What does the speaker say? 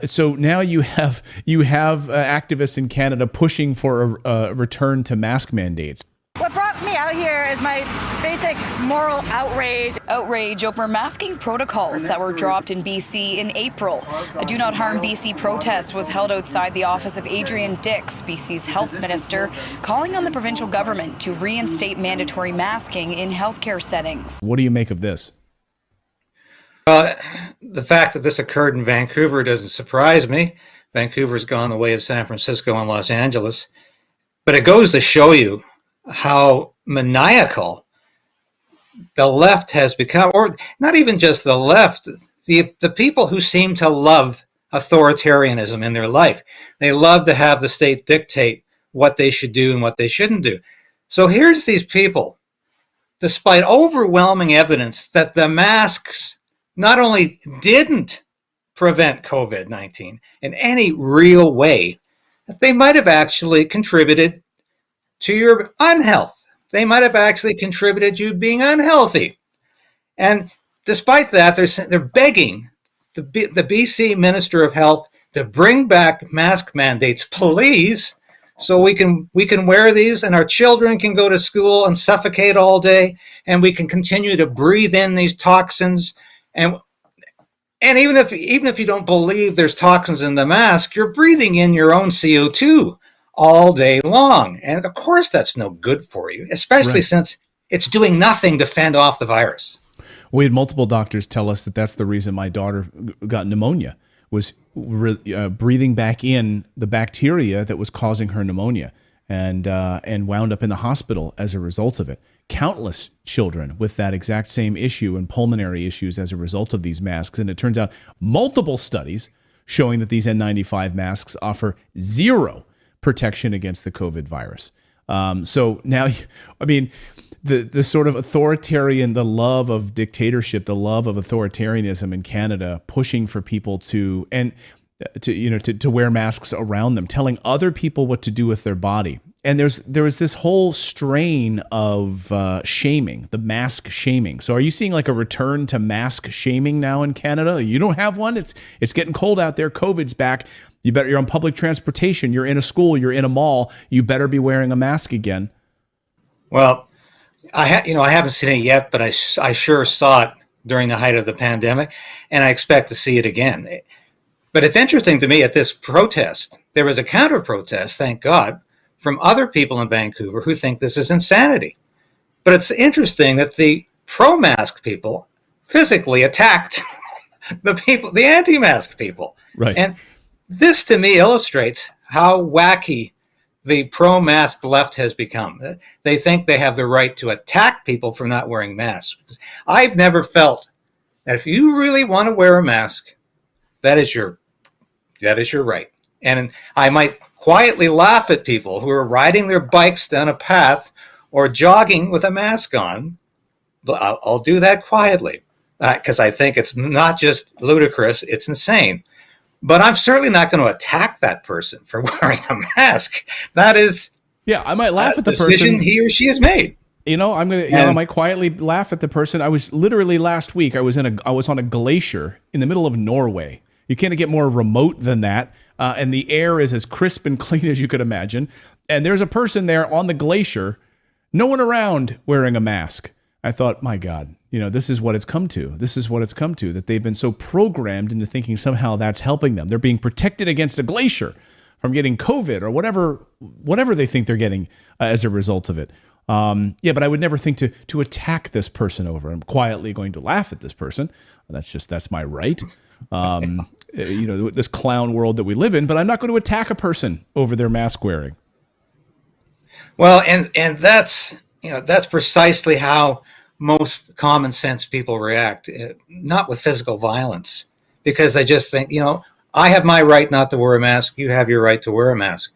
So now you have activists in Canada pushing for a return to mask mandates. What brought me out here is my basic moral outrage. Outrage over masking protocols that were dropped in BC in April. A Do Not Harm BC protest was held outside the office of Adrian Dix, BC's health minister, calling on the provincial government to reinstate mandatory masking in healthcare settings. What do you make of this? The fact that this occurred in Vancouver doesn't surprise me. Vancouver's gone the way of San Francisco and Los Angeles. But it goes to show you how maniacal the left has become, or not even just the left, the people who seem to love authoritarianism in their life. They love to have the state dictate what they should do and what they shouldn't do. So here's these people, despite overwhelming evidence that the masks not only didn't prevent COVID-19 in any real way, that they might have actually contributed to your unhealth. They might have actually contributed to you being unhealthy. And despite that, they're begging the BC Minister of Health to bring back mask mandates, please, so we can wear these and our children can go to school and suffocate all day, and we can continue to breathe in these toxins. And even if you don't believe there's toxins in the mask, you're breathing in your own CO2 all day long. And of course, that's no good for you, especially since it's doing nothing to fend off the virus. We had multiple doctors tell us that that's the reason my daughter got pneumonia, was breathing back in the bacteria that was causing her pneumonia, and wound up in the hospital as a result of it. Countless children with that exact same issue and pulmonary issues as a result of these masks. And it turns out multiple studies showing that these N95 masks offer zero protection against the COVID virus. So now, I mean, the sort of authoritarian, the love of dictatorship, the love of authoritarianism in Canada, pushing for people to wear masks around them, telling other people what to do with their body. And there was this whole strain of shaming, the mask shaming. So are you seeing like a return to mask shaming now in Canada? You don't have one? It's getting cold out there. COVID's back. You're on public transportation. You're in a school. You're in a mall. You better be wearing a mask again. Well, I haven't seen it yet, but I sure saw it during the height of the pandemic, and I expect to see it again. But it's interesting to me at this protest, there was a counter protest, thank God, from other people in Vancouver who think this is insanity. But it's interesting that the pro-mask people physically attacked the anti-mask people. Right. And this, to me, illustrates how wacky the pro-mask left has become. They think they have the right to attack people for not wearing masks. I've never felt that if you really want to wear a mask, that is your right. And I might quietly laugh at people who are riding their bikes down a path or jogging with a mask on. I'll do that quietly because I think it's not just ludicrous, it's insane. But I'm certainly not going to attack that person for wearing a mask. That is, I might laugh at the decision person he or she has made. I might quietly laugh at the person. I was literally last week. I was on a glacier in the middle of Norway. You can't get more remote than that, and the air is as crisp and clean as you could imagine. And there's a person there on the glacier, no one around, wearing a mask. I thought, my God, this is what it's come to. This is what it's come to, that they've been so programmed into thinking somehow that's helping them. They're being protected against a glacier from getting COVID or whatever they think they're getting as a result of it. But I would never think to attack this person over. I'm quietly going to laugh at this person. That's my right. This clown world that we live in, but I'm not going to attack a person over their mask wearing. Well, and that's precisely how most common sense people react, not with physical violence, because they just think, I have my right not to wear a mask. You have your right to wear a mask.